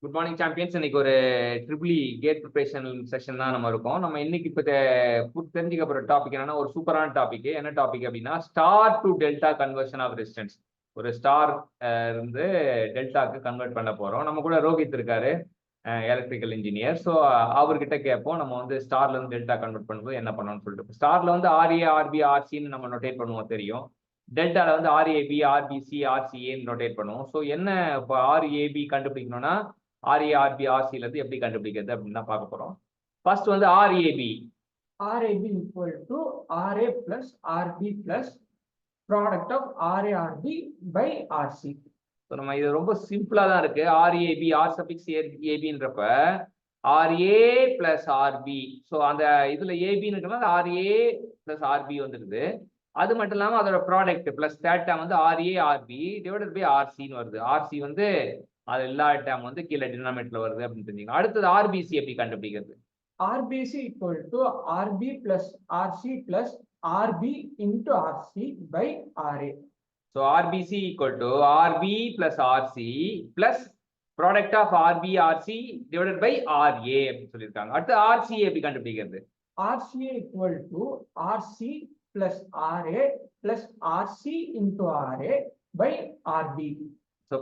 Good morning champions. இன்னைக்கு ஒரு triple gate preparation session தான் நம்ம இருக்கோம். நம்ம இன்னைக்கு இப்போ தெரிஞ்சுக்க போகிற டாபிக் என்னன்னா ஒரு சூப்பரான டாபிக். என்ன டாபிக் அப்படின்னா star to delta conversion of resistance. ஒரு ஸ்டார் இருந்து டெல்டாக்கு கன்வெர்ட் பண்ண போறோம். நம்ம கூட ரோஹித் இருக்காரு, எலக்ட்ரிக்கல் இன்ஜினியர். ஸோ அவர்கிட்ட கேட்போம் நம்ம வந்து ஸ்டார்ல இருந்து டெல்டா கன்வெர்ட் பண்ணும்போது என்ன பண்ணணும்னு சொல்லிட்டு. ஸ்டார்ல வந்து ஆர்ஏ ஆர்பி ஆர்சின்னு நம்ம நோட்டேட் பண்ணுவோம் தெரியும். டெல்டால வந்து ஆர்ஏபி ஆர்பிசி ஆர்சிஏன்னு நோட்டேட் பண்ணுவோம். ஸோ என்ன இப்போ ஆர்ஏபி கண்டுபிடிக்கணும்னா ஆர்ஏ ஆர்பி ஆர்சில இருந்து எப்படி கண்டுபிடிக்கிறது அப்படின்னு தான் பார்க்க போறோம். ஃபர்ஸ்ட் வந்து RAB. RAB equal to RA plus RB plus product of RA RB by RC. So நம்ம இது ரொம்ப சிம்பிளா தான் இருக்கு. ஆர்ஏபி ஆர் சபிக்ஸ் ஏபின்றப்ப ஆர்ஏ பிளஸ் ஆர்பி. ஸோ அந்த இதுல ஏபின்னு இருக்கிறது ஆர்ஏ பிளஸ் ஆர்பி வந்துருது. அது மட்டும் இல்லாமல் அதோட ப்ராடக்ட் பிளஸ் தேர்ட் டேம் வந்து ஆர்ஏ ஆர்பி டிவைடட் பை ஆர்சின்னு வருது. ஆர்சி வந்து அது எல்லா டேம் வந்து கீழே டினாமினேட்டர்ல வருது அப்படின்னு தெரிஞ்சுக்கணும். அடுத்தது ஆர்பிசி எப்படி கண்டுபிடிக்கிறது? RBC equal to RB plus RC plus RB into RC by RA. So RBC equal to RB plus RC plus product of RB RC divided by RA அப்படின்னு சொல்லியிருக்காங்க. அடுத்து ஆர்சிஏ எப்படி கண்டுபிடிக்கிறது? RCA equal to RC plus RA plus RC into RA by RB. So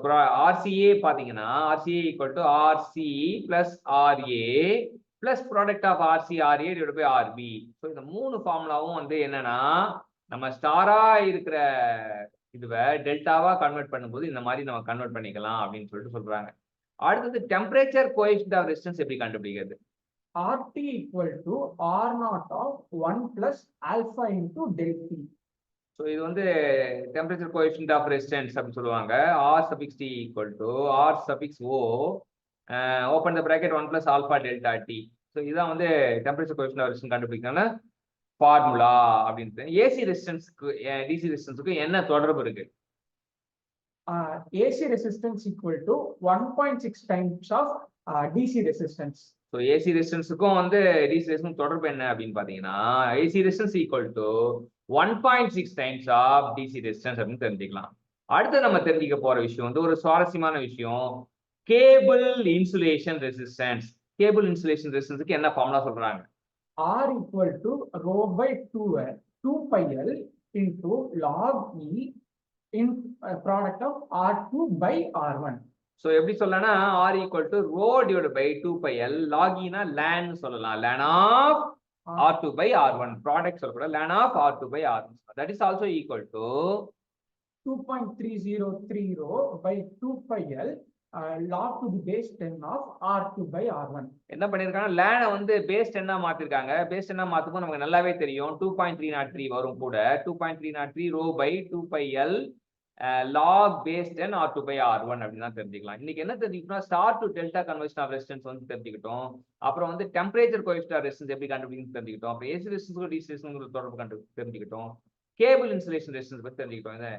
RCA பார்த்தீங்கன்னா RCA equal to RC plus RA plus product of RC RA divide by RB. So இந்த மூணு ஃபார்முலாவும் வந்து என்னன்னா நம்ம ஸ்டாரா இருக்கிற இதுவை டெல்டாவா கன்வெர்ட் பண்ணும்போது இந்த மாதிரி நம்ம கன்வெர்ட் பண்ணிக்கலாம் அப்படின்னு சொல்லிட்டு சொல்றாங்க. அடுத்தது டெம்பரேச்சர் கோஎஃபிஷியன்ட் ஆஃப் ரெசிஸ்டன்ஸ் எப்படி கண்டுபிடிக்கிறது? RT equal to R naught of 1 plus alpha into del T. So இது வந்து டெம்பரேச்சர் கோஎஃபிஷியன்ட் ஆஃப் ரெசிஸ்டன்ஸ் அப்படின்னு சொல்லுவாங்க. R suffix T equal to R suffix O open the bracket 1 plus alpha delta T. So இதுதான் வந்து temperature coefficient of resistance கண்டுபிடிக்கணும்னா formula அப்படின்னு. AC ரெசிஸ்டன்ஸ்க்கு DC ரெசிஸ்டன்ஸுக்கு என்ன தொடர்பு இருக்கு? AC resistance equal to 1.6 times of DC resistance. So AC ரெசிஸ்டன்ஸுக்கும் வந்து டிசி ரெசிஸ்டன்ஸ் தொடர்பு என்ன அப்படின்னு பார்த்தீங்கன்னா AC resistance equal to 1.6 times of DC resistance அப்படின்னு தெரிஞ்சுக்கலாம். அடுத்து நம்ம தெரிஞ்சுக்க போற விஷயம் வந்து ஒரு சுவாரஸ்யமான விஷயம், cable insulation resistance. Cable insulation ரெசிஸ்டன்ஸுக்கு என்ன ஃபார்முலா சொல்றாங்க? R equal to rho by 2 pi L into log E in product of R2 by R1. So எப்படி சொல்லனா R equal to rho divide by 2 pi L லாகினா ln சொல்லலாம். Ln of R2 by R1. Product சொல்லக்கூடாது. Ln of R2 by R1. That is also equal to 2.303 rho by 2 pi L log to the base 10 of R2 by R1. என்ன பண்ணிருக்காங்க, லேனை வந்து base 10 மாத்திருக்காங்க. Base 10 மாத்தும்போது நமக்கு நல்லாவே தெரியும் 2.303 வரும் கூட. 2.303 rho by 2 pi L log base 10 R2 by R1 அப்படின்னு தான் தெரிஞ்சுக்கலாம். இன்னைக்கு என்ன தெரிஞ்சுக்கணும், star to delta conversion of resistance வந்து தெரிஞ்சுக்கிட்டோம். அப்புறம் வந்து டெம்பரேச்சர் கோஎஃபிஷியன்ட் ஆஃப் ரெசிஸ்டன்ஸ் எப்படி கண்டுபிடிக்கணும்னு தெரிஞ்சுக்கிட்டோம். அப்புறம் ஏசி ரெசிஸ்டன்ஸ் டிசி ரெசிஸ்டன்ஸ் தொடர்பு தெரிஞ்சுக்கிட்டோம். கேபிள் இன்சுலேஷன் ரெசிஸ்டன்ஸ் பத்தி தெரிஞ்சுக்கிட்டோம். இந்த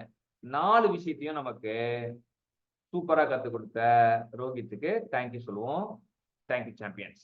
4 விஷயத்தையும் நமக்கு சூப்பரா கற்றுக் கொடுத்த ரோஹித்துக்கு தேங்க்யூ சொல்லுவோம். Thank you champions.